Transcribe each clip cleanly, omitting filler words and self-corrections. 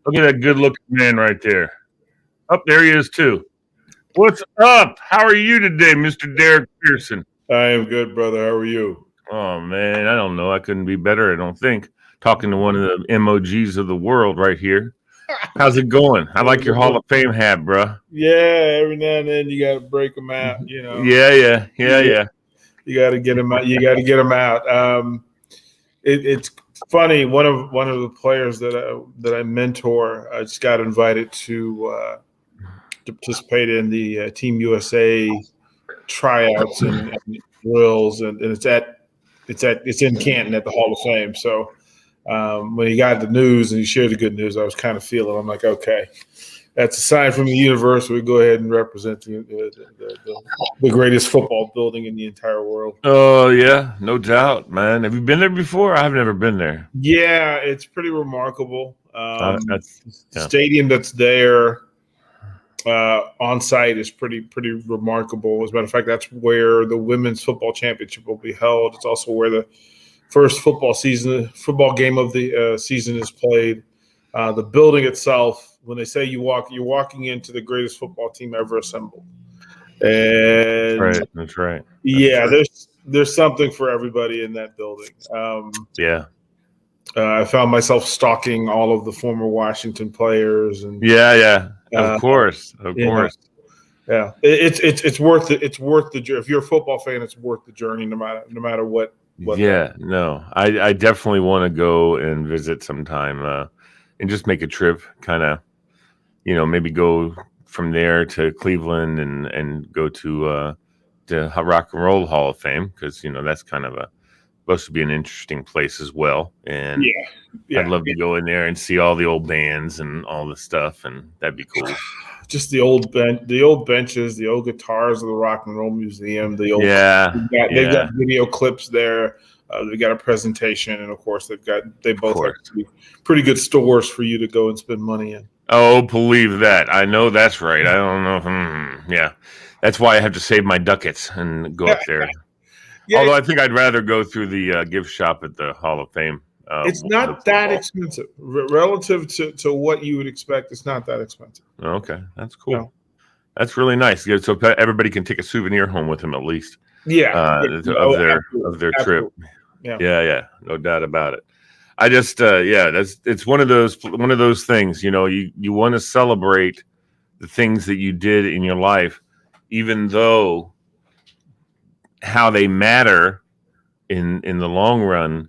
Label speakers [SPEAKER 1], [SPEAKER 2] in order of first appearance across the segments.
[SPEAKER 1] Look at that good-looking man right there. Up there he is too. What's up? How are you today, Mr. Derek Pearson?
[SPEAKER 2] I am good, brother. How are you?
[SPEAKER 1] Oh man, I don't know. I couldn't be better. I don't think. Talking to one of the MOGs of the world right here. How's it going? I like your Hall of Fame hat, bro.
[SPEAKER 2] Yeah, every now and then you got to break them out.
[SPEAKER 1] Yeah.
[SPEAKER 2] You got to get them out. You got to get them out. It's funny. One of the players that I mentor, I just got invited to participate in the Team USA tryouts and drills, and it's in Canton at the Hall of Fame. So when he got the news and he shared the good news, I was kind of feeling. I'm like, okay, that's a sign from the universe. We go ahead and represent the greatest football building in the entire world.
[SPEAKER 1] Oh yeah, no doubt, man. Have you been there before? I've never been there.
[SPEAKER 2] Yeah, it's pretty remarkable.
[SPEAKER 1] Yeah.
[SPEAKER 2] Stadium that's there on site is pretty remarkable. As a matter of fact, that's where the women's football championship will be held. It's also where the first football game of the season is played. The building itself, when they say you're walking into the greatest football team ever assembled. And
[SPEAKER 1] that's right.
[SPEAKER 2] There's something for everybody in that building. I found myself stalking all of the former Washington players, and
[SPEAKER 1] of course.
[SPEAKER 2] Yeah, it's worth it. It's worth the journey. If you're a football fan, it's worth the journey, no matter what.
[SPEAKER 1] I definitely want to go and visit sometime, and just make a trip. Kind of, maybe go from there to Cleveland and go to the Rock and Roll Hall of Fame, because that's kind of supposed to be an interesting place as well. And I'd love to go in there and see all the old bands and all the stuff, and that'd be cool.
[SPEAKER 2] Just the old benches, the old guitars of the Rock and Roll Museum. They've got video clips there. They've got a presentation, and of course they both have pretty good stores for you to go and spend money in.
[SPEAKER 1] Oh, believe that. I know that's right. I don't know. That's why I have to save my ducats and go up there. Although I think I'd rather go through the gift shop at the Hall of Fame.
[SPEAKER 2] It's not that expensive relative to what you would expect. It's not that expensive.
[SPEAKER 1] Okay, that's cool. No. That's really nice. So everybody can take a souvenir home with them at least. Of their trip. Yeah, no doubt about it. I just it's one of those things. You want to celebrate the things that you did in your life, even though how they matter in the long run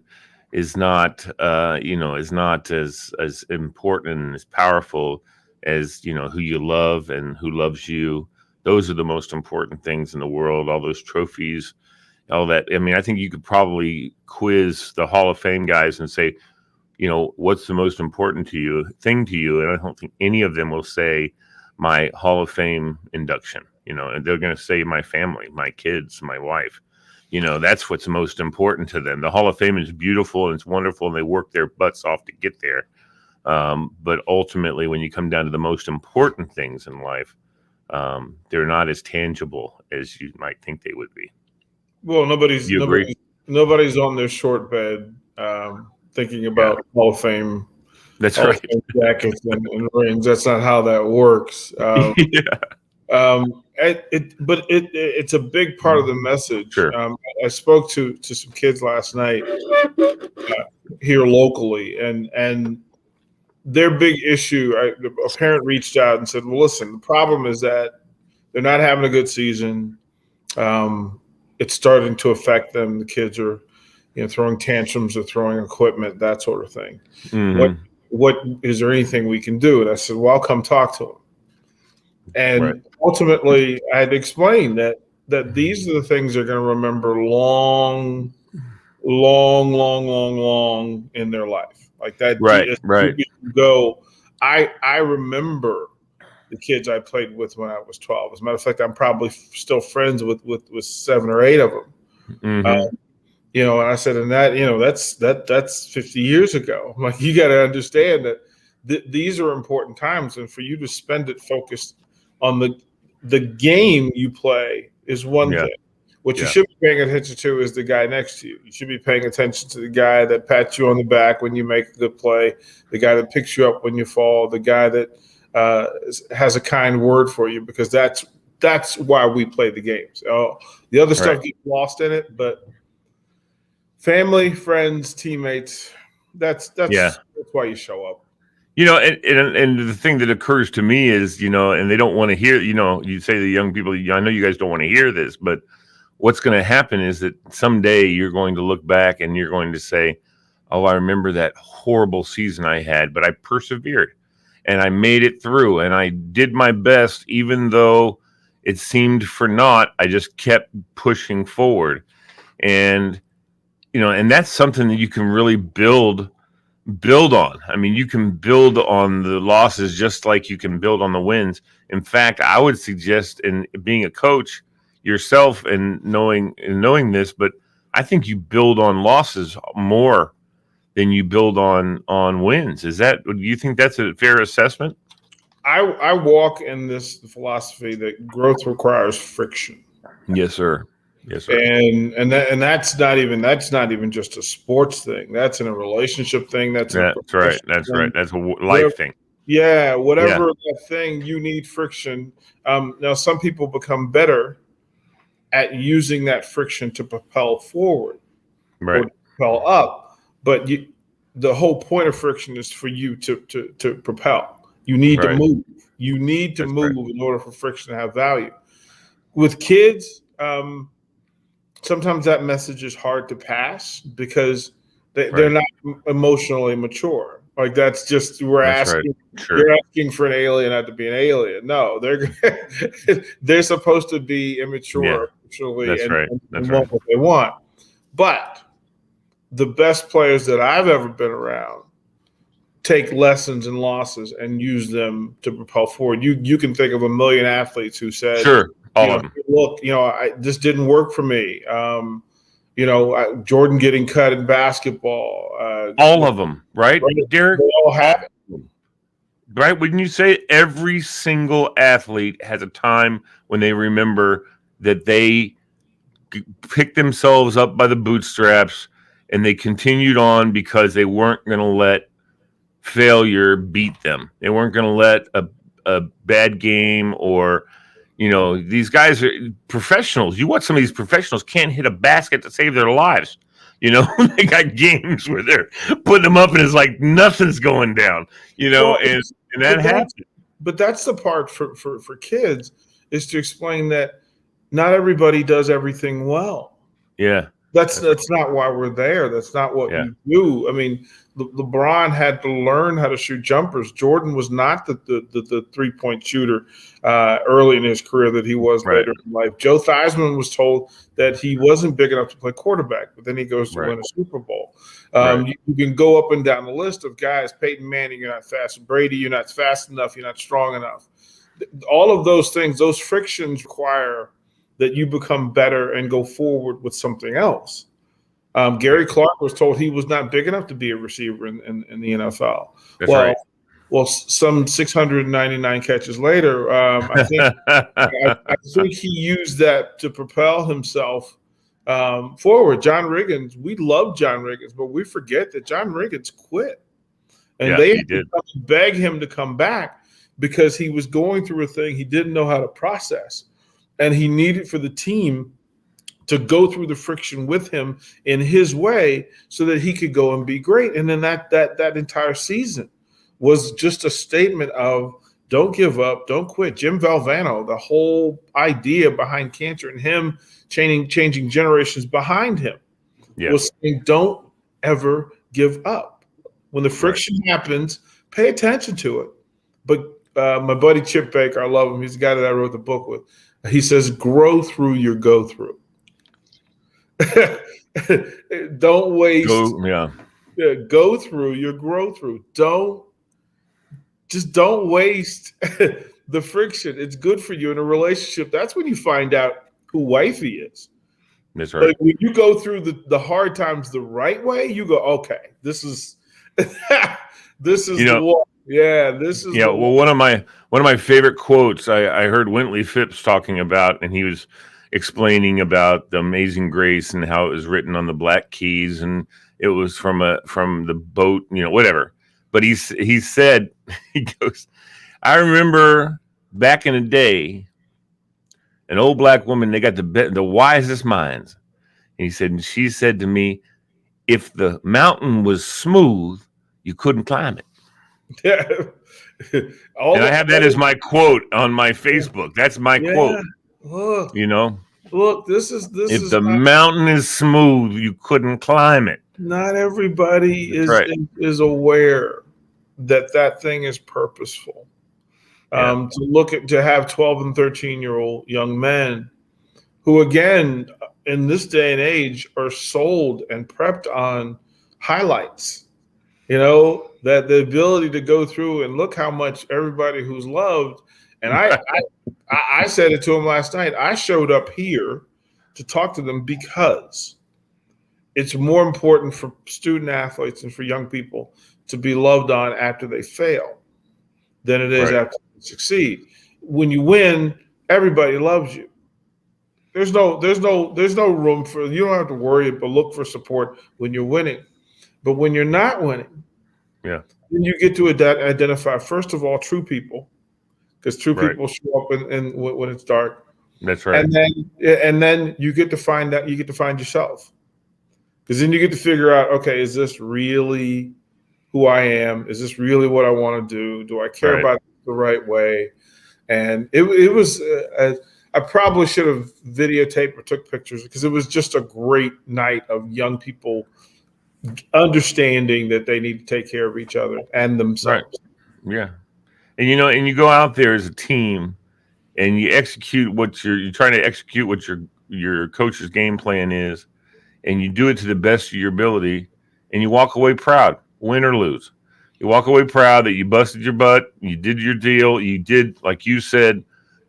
[SPEAKER 1] is not as important and as powerful as who you love and who loves you. Those are the most important things in the world. All those trophies, all that. I mean, I think you could probably quiz the Hall of Fame guys and say, what's the most important thing to you? And I don't think any of them will say my Hall of Fame induction. And they're going to say my family, my kids, my wife. That's what's most important to them. The Hall of Fame is beautiful and it's wonderful, and they work their butts off to get there. But ultimately, when you come down to the most important things in life, they're not as tangible as you might think they would be.
[SPEAKER 2] Well, nobody's on their short bed thinking about Hall of Fame.
[SPEAKER 1] That's right.
[SPEAKER 2] Jackets and rings. That's not how that works. It's a big part of the message.
[SPEAKER 1] Sure.
[SPEAKER 2] I spoke to some kids last night here locally, and their big issue. A parent reached out and said, "Well, listen, the problem is that they're not having a good season. It's starting to affect them. The kids are, throwing tantrums or throwing equipment, that sort of thing.
[SPEAKER 1] Mm-hmm.
[SPEAKER 2] What is there anything we can do?" And I said, "Well, I'll come talk to them." And ultimately, I had explained that these are the things they're going to remember long in their life. Like that.
[SPEAKER 1] Right.
[SPEAKER 2] Go. I remember the kids I played with when I was 12. As a matter of fact, I'm probably still friends with 7 or 8 of them.
[SPEAKER 1] Mm-hmm.
[SPEAKER 2] And I said, and that's 50 years ago. I'm like, you got to understand that these are important times, and for you to spend it focused on the game you play is one thing. What you
[SPEAKER 1] Yeah.
[SPEAKER 2] should be paying attention to is the guy next to you. You should be paying attention to the guy that pats you on the back when you make a good play, the guy that picks you up when you fall, the guy that has a kind word for you, because that's why we play the games. The other stuff gets lost in it, but family, friends, teammates, that's why you show up.
[SPEAKER 1] And the thing that occurs to me is, and they don't want to hear, you say to the young people, I know you guys don't want to hear this, but what's going to happen is that someday you're going to look back and you're going to say, oh, I remember that horrible season I had, but I persevered and I made it through and I did my best, even though it seemed for naught. I just kept pushing forward. And, and that's something that you can really build on. I mean, you can build on the losses just like you can build on the wins. In fact, I would suggest, in being a coach yourself and knowing this, but I think you build on losses more than you build on wins. Do you think that's a fair assessment?
[SPEAKER 2] I walk in this philosophy that growth requires friction.
[SPEAKER 1] Yes, sir. Yes, sir.
[SPEAKER 2] And that's not even just a sports thing. That's in a relationship thing. That's right.
[SPEAKER 1] That's right. That's a life thing.
[SPEAKER 2] Yeah, whatever that thing, you need friction. Now, some people become better at using that friction to propel forward,
[SPEAKER 1] right,
[SPEAKER 2] or to propel up. But the whole point of friction is for you to propel. You need to move. You need to move in order for friction to have value. With kids, sometimes that message is hard to pass because they're not emotionally mature. Like, that's just, you're asking for an alien not to be an alien. No, they're supposed to be immature emotionally and want what they want. But the best players that I've ever been around take lessons and losses and use them to propel forward. You can think of a million athletes who said,
[SPEAKER 1] all of them.
[SPEAKER 2] Look, this didn't work for me. Jordan getting cut in basketball.
[SPEAKER 1] All of them, right, Derek?
[SPEAKER 2] They all have it.
[SPEAKER 1] Right? Wouldn't you say every single athlete has a time when they remember that they picked themselves up by the bootstraps and they continued on because they weren't going to let failure beat them. They weren't going to let a bad game or, these guys are professionals. You watch some of these professionals can't hit a basket to save their lives. They got games where they're putting them up and it's like nothing's going down, and that happens.
[SPEAKER 2] But that's the part for kids, is to explain that not everybody does everything well.
[SPEAKER 1] Yeah.
[SPEAKER 2] That's not why we're there. That's not what we do. I mean, LeBron had to learn how to shoot jumpers. Jordan was not the 3-point shooter early in his career that he was later in life. Joe Theismann was told that he wasn't big enough to play quarterback, but then he goes to win a Super Bowl. You can go up and down the list of guys. Peyton Manning, you're not fast. Brady, you're not fast enough. You're not strong enough. All of those things, those frictions require that you become better and go forward with something else. Gary Clark was told he was not big enough to be a receiver in the NFL.
[SPEAKER 1] That's right.
[SPEAKER 2] Well, some 699 catches later, I think he used that to propel himself forward. John Riggins, we love John Riggins, but we forget that John Riggins quit. And they had to beg him to come back because he was going through a thing he didn't know how to process. And he needed for the team to go through the friction with him in his way so that he could go and be great. And then that entire season was just a statement of don't give up, don't quit. Jim Valvano, the whole idea behind Cantor and him changing generations behind him was saying don't ever give up. When the friction happens, pay attention to it. But my buddy Chip Baker, I love him. He's the guy that I wrote the book with. He says, grow through your go through. Don't waste. Go through your grow through. Don't waste the friction. It's good for you in a relationship. That's when you find out who wifey is.
[SPEAKER 1] That's right.
[SPEAKER 2] Like when you go through the hard times the right way, you go, okay, this is the one. Yeah, this is.
[SPEAKER 1] Yeah, well, one of my favorite quotes I heard Wintley Phipps talking about, and he was explaining about the Amazing Grace and how it was written on the Black Keys and it was from the boat, whatever. But he said, he goes, I remember back in the day, an old black woman, they got the wisest minds. And he said, and she said to me, if the mountain was smooth, you couldn't climb it.
[SPEAKER 2] Yeah.
[SPEAKER 1] And I have that as my quote on my Facebook. That's my quote.
[SPEAKER 2] Look, this is
[SPEAKER 1] if the mountain is smooth, you couldn't climb it.
[SPEAKER 2] Not everybody is aware that thing is purposeful. To have 12 and 13-year-old young men who, again, in this day and age, are sold and prepped on highlights. That the ability to go through and look how much everybody who's loved. And I said it to him last night. I showed up here to talk to them because it's more important for student athletes and for young people to be loved on after they fail than it is after they succeed. When you win, everybody loves you. There's no room for, you don't have to worry but look for support when you're winning. But when you're not winning, then you get to identify, first of all, true people, because true people show up in when it's dark.
[SPEAKER 1] That's right.
[SPEAKER 2] And then you get to find yourself, because then you get to figure out, okay, is this really who I am? Is this really what I want to do? Do I care about it the right way? And it was I probably should have videotaped or took pictures, because it was just a great night of young people understanding that they need to take care of each other and themselves.
[SPEAKER 1] Right. Yeah. And and you go out there as a team and you execute you're trying to execute what your coach's game plan is, and you do it to the best of your ability, and you walk away proud, win or lose. You walk away proud that you busted your butt, you did your deal, you did, like you said,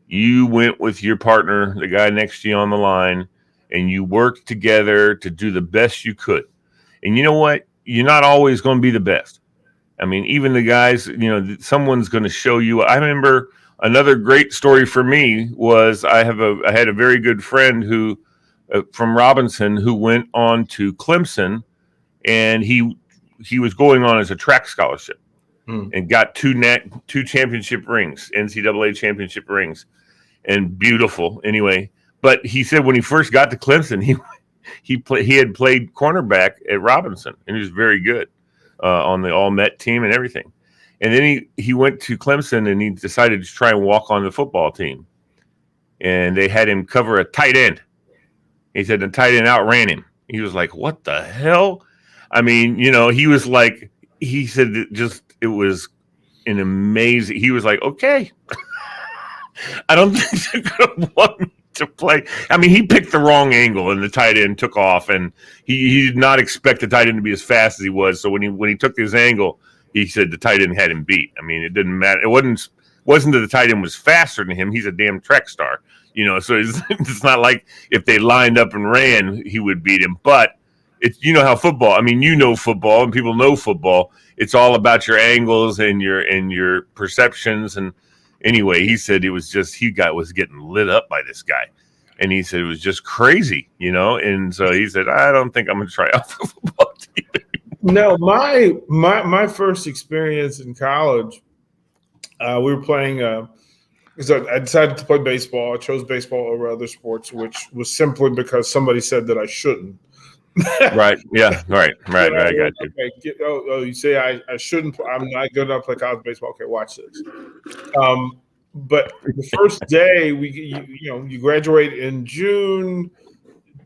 [SPEAKER 1] you went with your partner, the guy next to you on the line, and you worked together to do the best you could. And you know what? You're not always going to be the best. I mean, even the guys, someone's going to show you. I remember another great story for me was I had a very good friend who from Robinson who went on to Clemson, and he was going on as a track scholarship and got two championship rings, NCAA championship rings, and beautiful anyway. But he said when he first got to Clemson, he had played cornerback at Robinson, and he was very good on the all-Met team and everything. And then he went to Clemson, and he decided to try and walk on the football team. And they had him cover a tight end. He said the tight end outran him. He was like, what the hell? I mean, he was like, he said it was an amazing, he was like, okay. I don't think they're going to want me to play. I mean, he picked the wrong angle, and the tight end took off, and he did not expect the tight end to be as fast as he was. So when he took his angle, he said the tight end had him beat. I mean, it didn't matter. It wasn't that the tight end was faster than him. He's a damn track star, so it's not like if they lined up and ran, he would beat him. But it's, how football, I mean, football, and people know football. It's all about your angles and your perceptions. And anyway, he said it was just, was getting lit up by this guy. And he said it was just crazy, And so he said, I don't think I'm going to try out for football team anymore.
[SPEAKER 2] No, my first experience in college, we were playing, so I decided to play baseball. I chose baseball over other sports, which was simply because somebody said that I shouldn't.
[SPEAKER 1] Right. Yeah. Right. I got you.
[SPEAKER 2] Okay. You say I shouldn't. I'm not good enough to play college baseball. Okay, watch this. But the first day you graduate in June,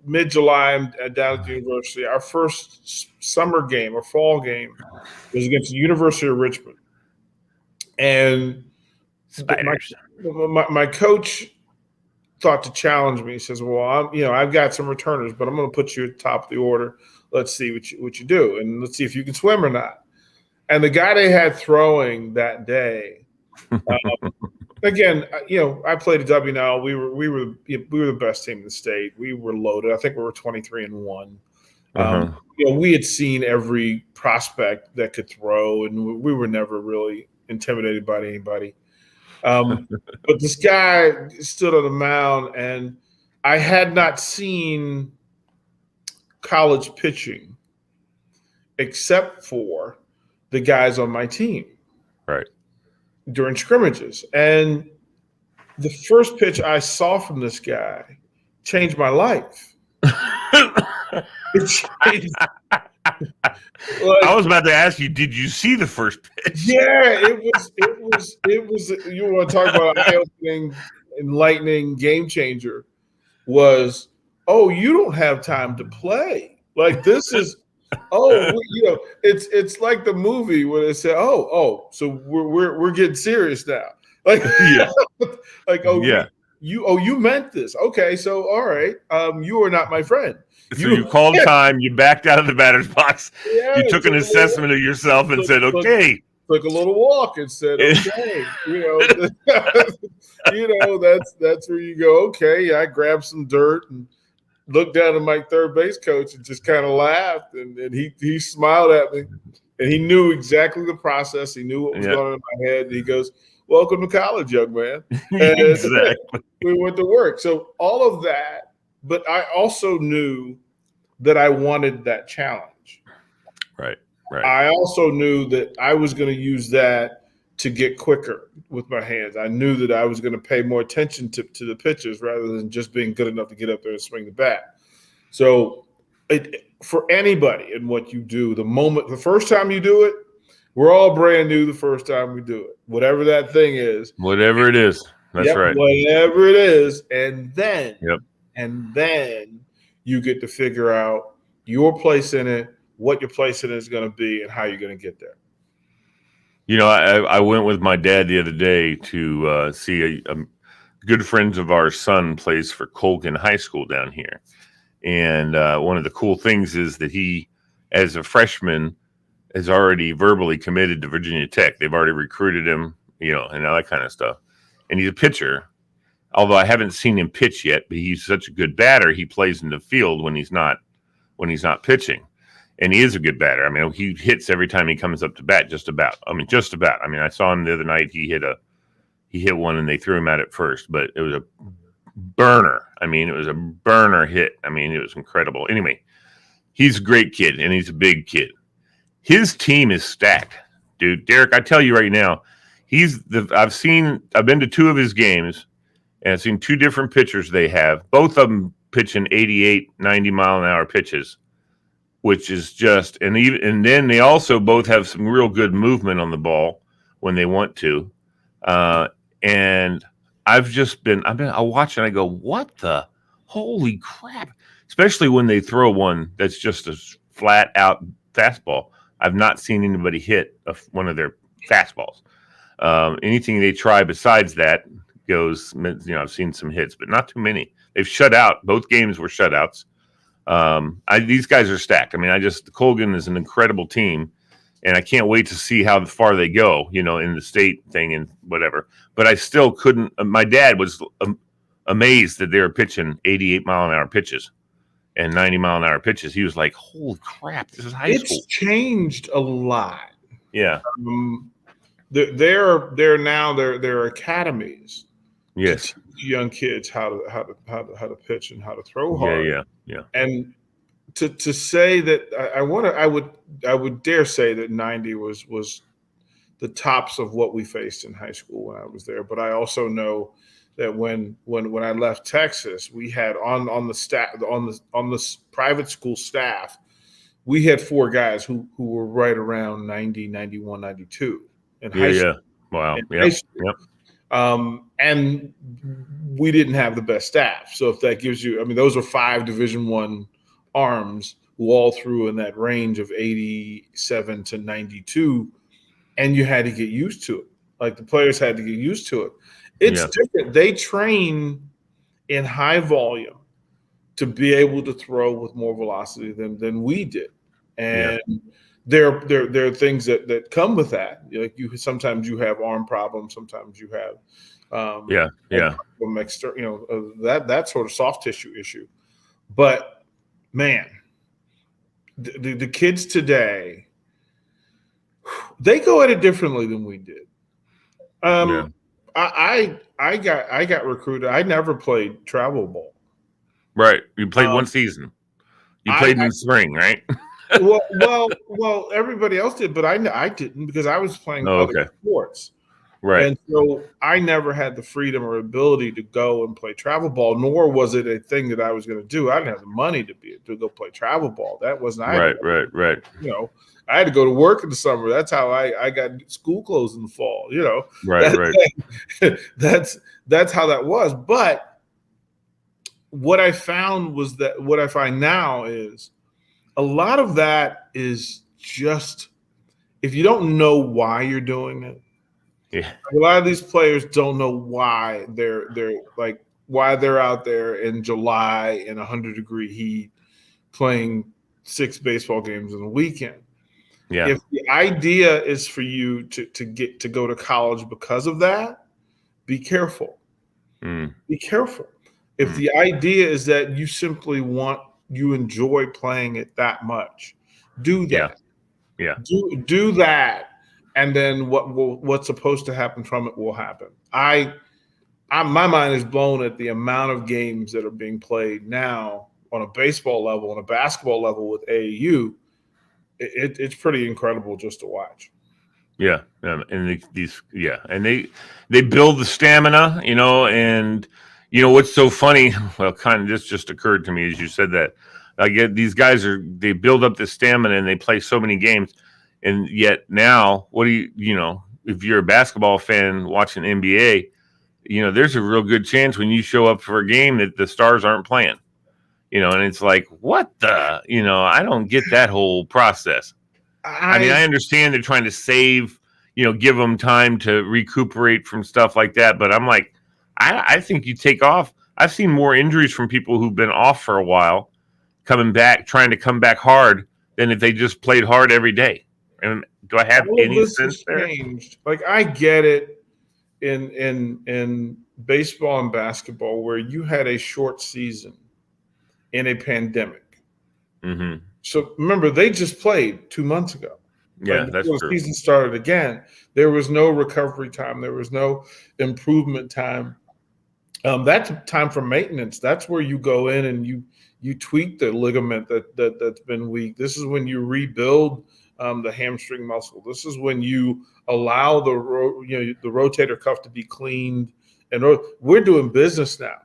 [SPEAKER 2] mid-July. I'm down at the university. Our first summer game or fall game was against the University of Richmond, and my coach thought to challenge me. He says, well, I've got some returners, but I'm going to put you at the top of the order. Let's see what you do, and let's see if you can swim or not. And the guy they had throwing that day, again, I played at WNL. We were the best team in the state. We were loaded. I think we were 23-1. We had seen every prospect that could throw, and we were never really intimidated by anybody. But this guy stood on the mound, and I had not seen college pitching except for the guys on my team
[SPEAKER 1] Right.
[SPEAKER 2] during scrimmages. And the first pitch I saw from this guy changed my life. It changed.
[SPEAKER 1] I was about to ask you, did you see the first pitch?
[SPEAKER 2] Yeah, it was. You want to talk about eye-opening, enlightening, game changer? Was, oh, you don't have time to play. Like this is, it's like the movie where they say, so we're getting serious now. Like,
[SPEAKER 1] Yeah.
[SPEAKER 2] like,
[SPEAKER 1] Yeah.
[SPEAKER 2] you meant this. Okay, so all right, you are not my friend.
[SPEAKER 1] So you called time, you backed out of the batter's box,
[SPEAKER 2] Yeah,
[SPEAKER 1] you took an assessment of yourself and said, okay.
[SPEAKER 2] Took a little walk and said, okay, that's where you go. Okay, I grabbed some dirt and looked down at my third base coach and just kind of laughed, and he smiled at me, and he knew exactly the process. He knew what was going on in my head. And he goes, "Welcome to college, young man." And
[SPEAKER 1] Exactly.
[SPEAKER 2] we went to work. So all of that, but I also knew that I wanted that challenge.
[SPEAKER 1] Right.
[SPEAKER 2] I also knew that I was going to use that to get quicker with my hands. I knew that I was going to pay more attention to the pitches rather than just being good enough to get up there and swing the bat. So for anybody in what you do, the first time you do it, we're all brand new the first time we do it. Whatever that thing is.
[SPEAKER 1] Whatever it is. That's right.
[SPEAKER 2] Whatever it is. And then you get to figure out your place in it, what your place in it is going to be, and how you're going to get there.
[SPEAKER 1] I went with my dad the other day to see a good friends of our son plays for Colgan High School down here. And one of the cool things is that he, as a freshman, is already verbally committed to Virginia Tech. They've already recruited him, and all that kind of stuff. And he's a pitcher. Although I haven't seen him pitch yet, but he's such a good batter. He plays in the field when he's not pitching. And he is a good batter. I mean, he hits every time he comes up to bat, just about. I mean, I saw him the other night. He hit one and they threw him out at first, but it was a burner. I mean, it was a burner hit. I mean, it was incredible. Anyway, he's a great kid and he's a big kid. His team is stacked, dude. Derek, I tell you right now, I've been to two of his games and I've seen two different pitchers they have. Both of them pitching 88, 90 mile an hour pitches. Which is just, and then they also both have some real good movement on the ball when they want to. And I'll watch and I go, what the holy crap? Especially when they throw one that's just a flat out fastball. I've not seen anybody hit one of their fastballs. Anything they try besides that goes, I've seen some hits, but not too many. They've shut out. Both games were shutouts. These guys are stacked. I mean, Colgan is an incredible team, and I can't wait to see how far they go, in the state thing and whatever. But I still couldn't. My dad was amazed that they were pitching 88 mile an hour pitches and 90 mile an hour pitches. He was like, "Holy crap, this is high school."
[SPEAKER 2] It's changed a lot.
[SPEAKER 1] Yeah.
[SPEAKER 2] There are academies.
[SPEAKER 1] Yes.
[SPEAKER 2] Young kids how to pitch and how to throw hard.
[SPEAKER 1] Yeah.
[SPEAKER 2] And to say that I would dare say that 90 was the tops of what we faced in high school when I was there. But I also know that when I left Texas, we had on the staff on the private school staff, we had four guys who were right around 90, 91, 92 in high school.
[SPEAKER 1] Yeah. Wow. Yep.
[SPEAKER 2] And we didn't have the best staff. So if that gives you, those are 5 Division I arms who all threw in that range of 87 to 92, and you had to get used to it. Like the players had to get used to it. It's different. They train in high volume to be able to throw with more velocity than we did. And there are things that come with that. Like sometimes you have arm problems, sometimes you have that sort of soft tissue issue. But man, the kids today, they go at it differently than we did. I got recruited. I never played travel ball.
[SPEAKER 1] Right. You played
[SPEAKER 2] Um,
[SPEAKER 1] one season. You
[SPEAKER 2] I,
[SPEAKER 1] played in the spring, right?
[SPEAKER 2] well, everybody else did, but I didn't because I was playing
[SPEAKER 1] Oh,
[SPEAKER 2] other
[SPEAKER 1] okay.
[SPEAKER 2] sports.
[SPEAKER 1] Right.
[SPEAKER 2] And so I never had the freedom or ability to go and play travel ball, nor was it a thing that I was going to do. I didn't have the money to go play travel ball. That wasn't,
[SPEAKER 1] Right. Right. Right.
[SPEAKER 2] I had to go to work in the summer. That's how I got school clothes in the fall.
[SPEAKER 1] Right.
[SPEAKER 2] That,
[SPEAKER 1] Right.
[SPEAKER 2] that's how that was. But what I found was that what I find now is a lot of that is just if you don't know why you're doing it.
[SPEAKER 1] Yeah.
[SPEAKER 2] A lot of these players don't know why they're out there in July in 100-degree heat playing 6 baseball games in a weekend.
[SPEAKER 1] Yeah.
[SPEAKER 2] If the idea is for you to get to go to college because of that, be careful.
[SPEAKER 1] Mm.
[SPEAKER 2] Be careful. If
[SPEAKER 1] Mm.
[SPEAKER 2] the idea is that you enjoy playing it that much, do
[SPEAKER 1] Yeah.
[SPEAKER 2] that.
[SPEAKER 1] Yeah.
[SPEAKER 2] Do that, and then what's supposed to happen from it will happen. My mind is blown at the amount of games that are being played now on a baseball level, on a basketball level with AAU. It's pretty incredible just to watch.
[SPEAKER 1] Yeah. And and they build the stamina, and what's so funny? Well, kind of this just occurred to me as you said that. I get these guys they build up the stamina and they play so many games, and yet now, what do if you're a basketball fan watching NBA, there's a real good chance when you show up for a game that the stars aren't playing, and it's like, what I don't get that whole process. I mean,
[SPEAKER 2] I
[SPEAKER 1] I understand they're trying to save, give them time to recuperate from stuff like that. But I'm like, I think you take off. I've seen more injuries from people who've been off for a while, coming back, trying to come back hard, than if they just played hard every day. And do I have
[SPEAKER 2] all of
[SPEAKER 1] any
[SPEAKER 2] this
[SPEAKER 1] sense
[SPEAKER 2] has
[SPEAKER 1] there?
[SPEAKER 2] changed. Like I get it in baseball and basketball where you had a short season in a pandemic.
[SPEAKER 1] Mm-hmm.
[SPEAKER 2] So remember, they just played 2 months ago.
[SPEAKER 1] Yeah,
[SPEAKER 2] Like
[SPEAKER 1] that's
[SPEAKER 2] before the
[SPEAKER 1] true.
[SPEAKER 2] season started again, there was no recovery time. There was no improvement time. That's time for maintenance. That's where you go in and you tweak the ligament that's been weak. This is when you rebuild the hamstring muscle. This is when you allow the rotator cuff to be cleaned. And we're doing business now.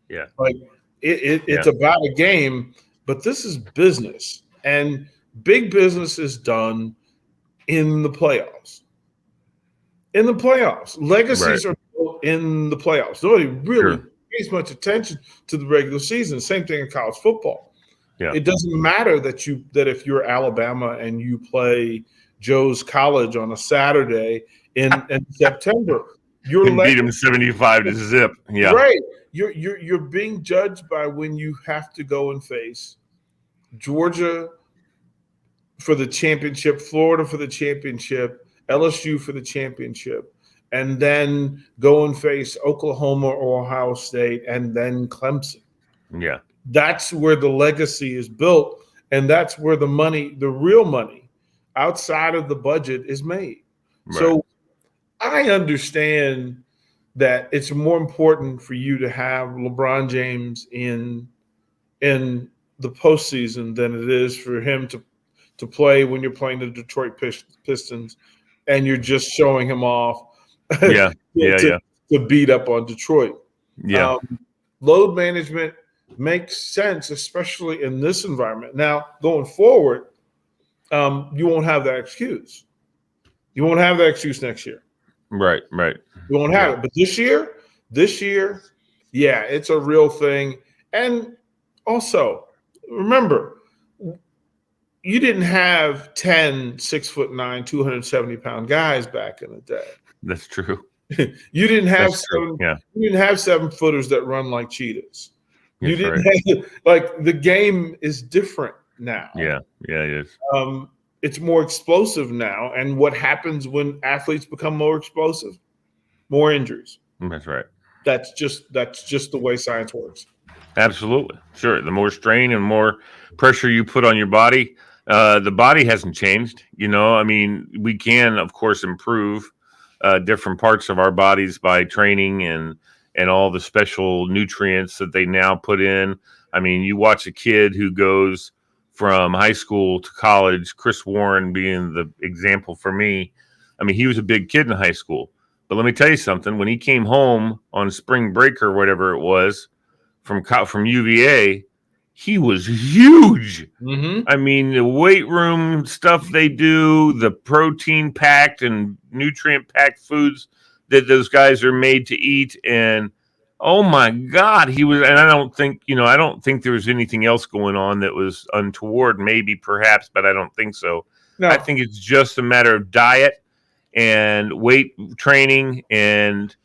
[SPEAKER 1] Yeah,
[SPEAKER 2] Like
[SPEAKER 1] yeah,
[SPEAKER 2] it's about a game, but this is business, and big business is done in the playoffs. In the playoffs,
[SPEAKER 1] right.
[SPEAKER 2] legacies are built in the playoffs. Nobody really
[SPEAKER 1] Sure.
[SPEAKER 2] pays much attention to the regular season. Same thing in college football.
[SPEAKER 1] Yeah.
[SPEAKER 2] It doesn't matter that if you're Alabama and you play Joe's College on a Saturday in September, your
[SPEAKER 1] And beat
[SPEAKER 2] legacy.
[SPEAKER 1] them 75 to zip. Yeah.
[SPEAKER 2] Right. You're being judged by when you have to go and face Georgia for the championship, Florida for the championship, LSU for the championship, and then go and face Oklahoma or Ohio State and then Clemson.
[SPEAKER 1] Yeah.
[SPEAKER 2] That's where the legacy is built, and that's where the real money outside of the budget is made.
[SPEAKER 1] Right.
[SPEAKER 2] So I understand that it's more important for you to have LeBron James in the postseason than it is for him to play when you're playing the Detroit Pistons and you're just showing him off
[SPEAKER 1] Yeah. Yeah.
[SPEAKER 2] to,
[SPEAKER 1] Yeah.
[SPEAKER 2] to beat up on Detroit.
[SPEAKER 1] Yeah.
[SPEAKER 2] Load management makes sense, especially in this environment. Now, going forward, you won't have that excuse. You won't have that excuse next year.
[SPEAKER 1] Right. Right.
[SPEAKER 2] You won't have it. But this year, yeah, it's a real thing. And also, remember, you didn't have 10 6'9", 270-pound guys back in the day.
[SPEAKER 1] That's true.
[SPEAKER 2] You didn't have
[SPEAKER 1] That's true. Yeah.
[SPEAKER 2] you didn't have 7-footers that run like cheetahs. You
[SPEAKER 1] That's
[SPEAKER 2] didn't
[SPEAKER 1] right.
[SPEAKER 2] have like the game is different now.
[SPEAKER 1] Yeah. Yeah. It is.
[SPEAKER 2] It's more explosive now. And what happens when athletes become more explosive? More injuries.
[SPEAKER 1] That's right.
[SPEAKER 2] That's just the way science works.
[SPEAKER 1] Absolutely. Sure. The more strain and more pressure you put on your body, the body hasn't changed. I mean, we can, of course, improve different parts of our bodies by training and all the special nutrients that they now put in. I mean, you watch a kid who goes from high school to college, Chris Warren being the example for me. I mean, he was a big kid in high school. But let me tell you something. When he came home on spring break or whatever it was from UVA, he was huge.
[SPEAKER 2] Mm-hmm.
[SPEAKER 1] I mean, the weight room stuff they do, the protein packed and nutrient packed foods that those guys are made to eat. And oh my God, he was, and I don't think there was anything else going on that was untoward, maybe perhaps, but I don't think so.
[SPEAKER 2] No.
[SPEAKER 1] I think it's just a matter of diet and weight training and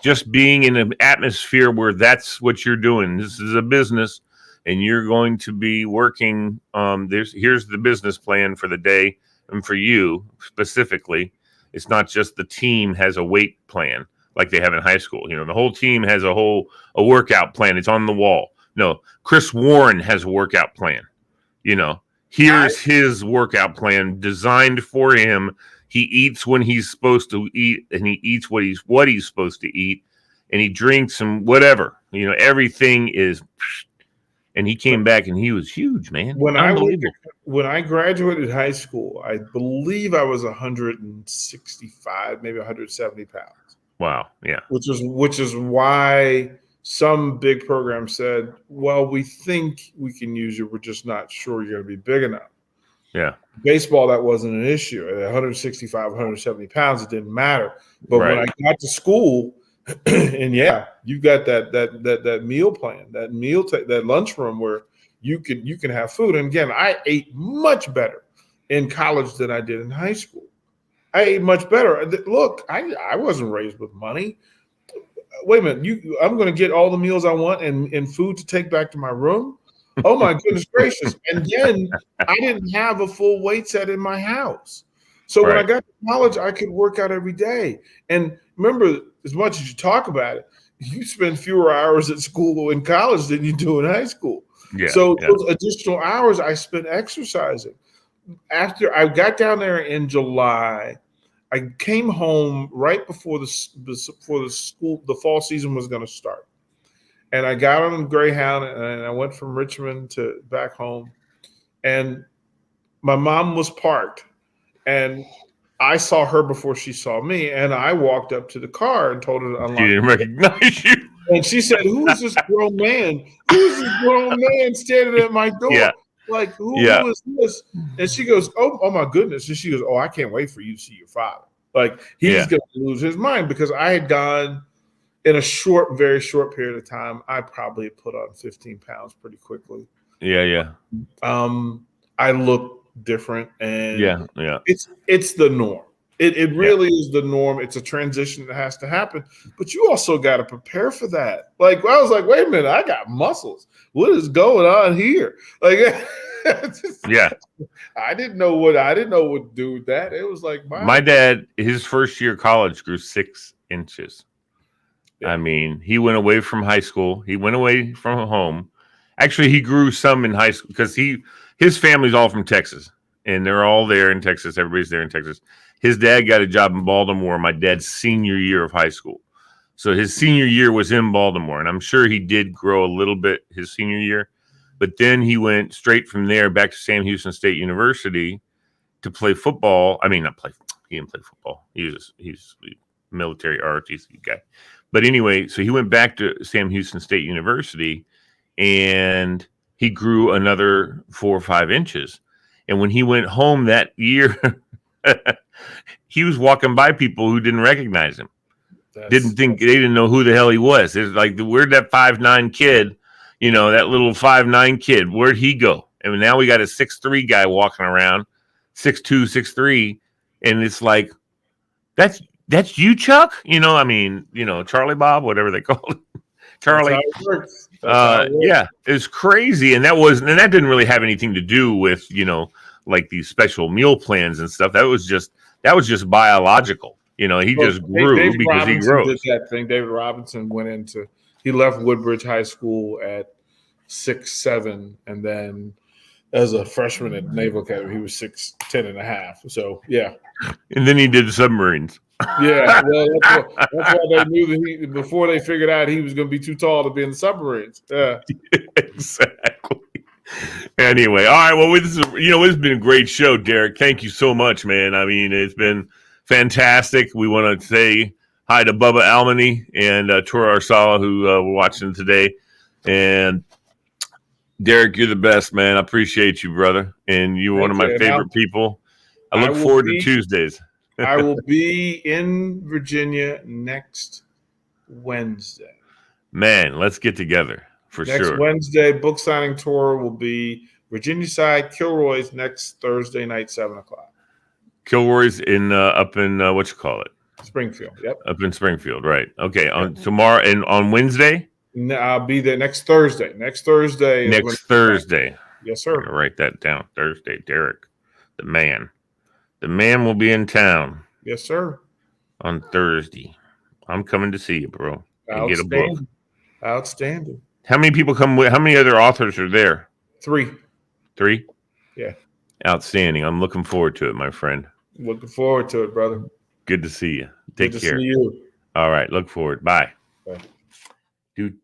[SPEAKER 1] just being in an atmosphere where that's what you're doing. This is a business and you're going to be working. Here's the business plan for the day, and for you specifically, it's not just the team has a weight plan like they have in high school. The whole team has a workout plan. It's on the wall. No, Chris Warren has a workout plan. Here's his workout plan designed for him. He eats when he's supposed to eat, and he eats what he's supposed to eat, and he drinks and whatever. Everything is. And he came back and he was huge, man.
[SPEAKER 2] When I graduated high school, I believe I was 165, maybe 170 pounds.
[SPEAKER 1] Wow. Yeah.
[SPEAKER 2] Which is why some big programs said, well, we think we can use you. We're just not sure you're going to be big enough.
[SPEAKER 1] Yeah.
[SPEAKER 2] Baseball, that wasn't an issue. At 165, 170 pounds, it didn't matter. But when I got to school, and you got that meal plan, that lunchroom where you can have food. And again, I ate much better in college than I did in high school. I ate much better. Look, I wasn't raised with money. Wait a minute, I'm going to get all the meals I want and food to take back to my room. Oh my goodness gracious! And then I didn't have a full weight set in my house. So when I got to college, I could work out every day. And remember, as much as you talk about it, you spend fewer hours at school in college than you do in high school.
[SPEAKER 1] Yeah,
[SPEAKER 2] so those additional hours I spent exercising. After I got down there in July, I came home right before the fall season was going to start. And I got on Greyhound and I went from Richmond to back home. And my mom was parked. And I saw her before she saw me, and I walked up to the car and told her to unlock.
[SPEAKER 1] She didn't recognize you.
[SPEAKER 2] And she said, "Who is this grown man? Who is this grown man standing at my door?
[SPEAKER 1] Yeah.
[SPEAKER 2] Like, who is this?" And she goes, "Oh my goodness!" And she goes, "Oh, I can't wait for you to see your father. Like, he's going to lose his mind," because I had gone in a very short period of time. I probably put on 15 pounds pretty quickly.
[SPEAKER 1] Yeah.
[SPEAKER 2] I look different, and it's the norm. It really is the norm. It's a transition that has to happen, but you also got to prepare for that. Like, I was like, wait a minute, I got muscles. What is going on here? Like, I didn't know what to do with that. It was like
[SPEAKER 1] my dad, his first year of college, grew 6 inches. Yeah. I mean, he went away from high school. He went away from home. Actually, he grew some in high school because his family's all from Texas, and they're all there in Texas. Everybody's there in Texas. His dad got a job in Baltimore my dad's senior year of high school. So his senior year was in Baltimore, and I'm sure he did grow a little bit his senior year. But then he went straight from there back to Sam Houston State University to play football. I mean, he didn't play football. He's a military ROTC guy. But anyway, so he went back to Sam Houston State University, and he grew another 4 or 5 inches. And when he went home that year, he was walking by people who didn't recognize him. They didn't know who the hell he was. It's like, where'd that 5'9" kid, that little 5'9" kid, where'd he go? And now we got a 6'3" guy walking around, 6'2", 6'3", and it's like, that's you, Chuck? Charlie Bob, whatever they call it. Charlie.
[SPEAKER 2] That's how it works.
[SPEAKER 1] Yeah, it's crazy. And that didn't really have anything to do with, like these special meal plans and stuff. That was just biological. He just grew
[SPEAKER 2] David
[SPEAKER 1] because
[SPEAKER 2] Robinson
[SPEAKER 1] he grows.
[SPEAKER 2] Did that thing. David Robinson he left Woodbridge High School at 6'7", and then as a freshman at Naval Academy, he was 6'10 and a half. So yeah.
[SPEAKER 1] And then he did submarines.
[SPEAKER 2] Yeah, well, that's why they knew that before they figured out he was going to be too tall to be in the submarines. Yeah.
[SPEAKER 1] Exactly. Anyway, all right. Well, this has been a great show, Derek. Thank you so much, man. I mean, it's been fantastic. We want to say hi to Bubba Almany and Tora Arsala, who were watching today. And Derek, you're the best, man. I appreciate you, brother. And you're one of my favorite people. I look forward to Tuesdays.
[SPEAKER 2] I will be in Virginia next Wednesday.
[SPEAKER 1] Man, let's get together for sure.
[SPEAKER 2] Next Wednesday, book signing tour will be Virginia side, Kilroy's next Thursday night, 7:00.
[SPEAKER 1] Kilroy's up in what you call it?
[SPEAKER 2] Springfield. Yep.
[SPEAKER 1] Up in Springfield, right? Okay. On tomorrow and on Wednesday.
[SPEAKER 2] I'll be there next Thursday. Next Thursday. Yes, sir.
[SPEAKER 1] I'm gonna write that down. Thursday, Derek, the man. The man will be in town.
[SPEAKER 2] Yes, sir.
[SPEAKER 1] On Thursday. I'm coming to see you, bro. And get a book.
[SPEAKER 2] Outstanding.
[SPEAKER 1] How many people come with? How many other authors are there?
[SPEAKER 2] 3.
[SPEAKER 1] 3?
[SPEAKER 2] Yeah.
[SPEAKER 1] Outstanding. I'm looking forward to it, my friend.
[SPEAKER 2] Looking forward to it, brother.
[SPEAKER 1] Good to see you. Take care.
[SPEAKER 2] Good to see you.
[SPEAKER 1] All right. Look forward. Bye.
[SPEAKER 2] Bye.
[SPEAKER 1] Do.